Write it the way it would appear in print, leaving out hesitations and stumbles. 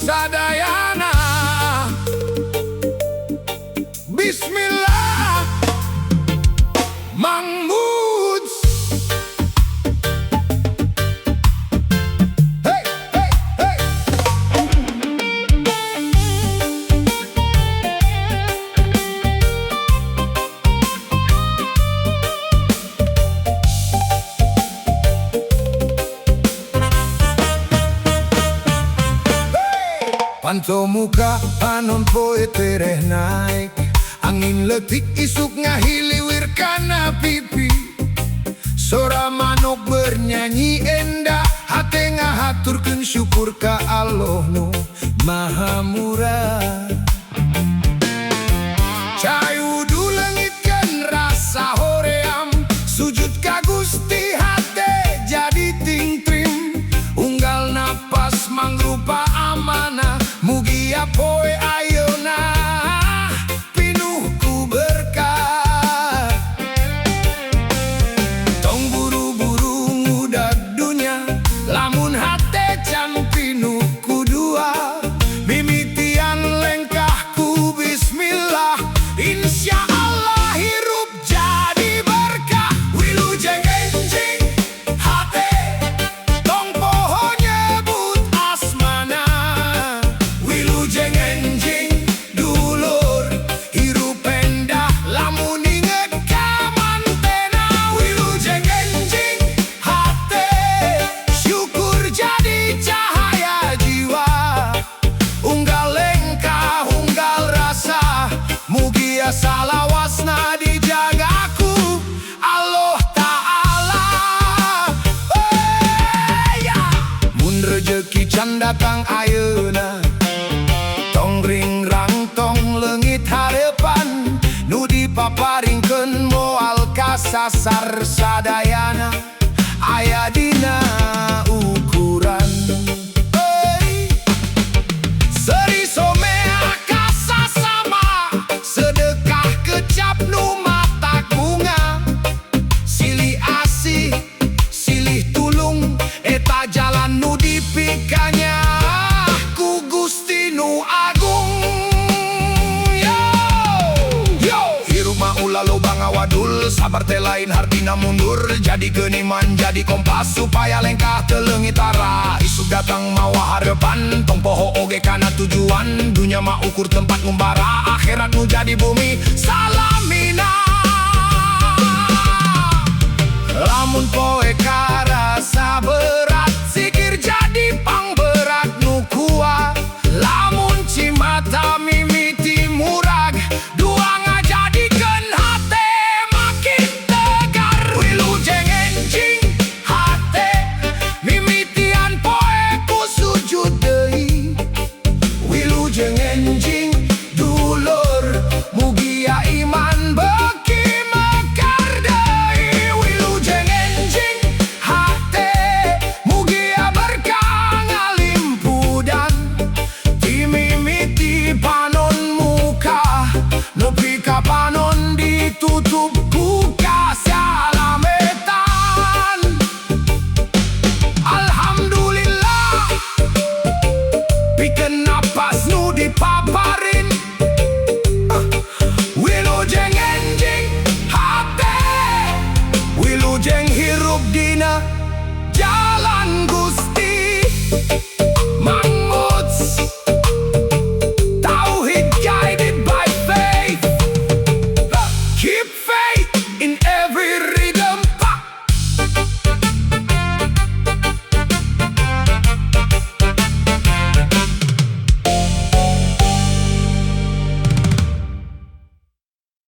sadayana. Bismillah, Mang Moods. Hey, hey, hey. Panto muka panon poe tereh naik, angin letik isuk ngahiliwir kana pipi. Sora manuk bernyanyi endah, hate ngahaturkeun syukur ka Allah nu Maha Murah. Cayudu leungitkeun rasa hoream, sujud ka Gusti hate jadi tingtrim. Unggal napas mangrupa amanah, mugia poe ayeuna pinuh ku berkah. Tong buru-buru ngudag dunya, lamun hate can pinuh ku dua. Mimitian lengkahku bismillah, insya Allah hirup jadi berkah. Wilujeng enjing hate, tong poho nyebut asmana. Wilujeng enjing dulur, hirup endah lamun inget ka mantena. Wilujeng enjing hate, syukur jadi cahaya jiwa. Unggal lengkah, unggal rasa, mugia salawasna dijagaku Allah Ta'ala. Ya. Mun rejeki can datang ayeuna, tong ring rangtong leungit hareupan, nu dipaparingkeun moal kasasar sadayana aya dina ukuran. Seri somea kasasama, sedekah kecap nu matak bunga. Silih asih, silih tulung, eta jalan nu dipikanya ku Gusti nu agung. Yo, yo, hirup mah ulah loba ngawadul, sabar teh lain hartina mundur. Jadi geniman, jadi kompas, supaya lengkah teu leungit tara. Isuk datang mawa harepan, tong poho oge kana tujuan. Dunya mah ukur tempat ngumbara, akhirat nu jadi bumi salamina. Lamun poe karasa berat, zikir jadi pangberat nu kuat. Lamun cimata mimiti murag, dua ngajadikeun hate makin tegar. Wilujeng enjing hate, mimitian poe ku sujud deui. Wilujeng enjing dulur, mugia iman beki mekar deui. Wilujeng enjing hate, mugia berkah ngalimpudan. Timimiti panon muka, nepi ka panon ditutup ku kasalametan. Alhamdulillah, pikeun napas nu dipaparin. Wilujeng enjing hate, wilujeng hirup dina jalan Gusti.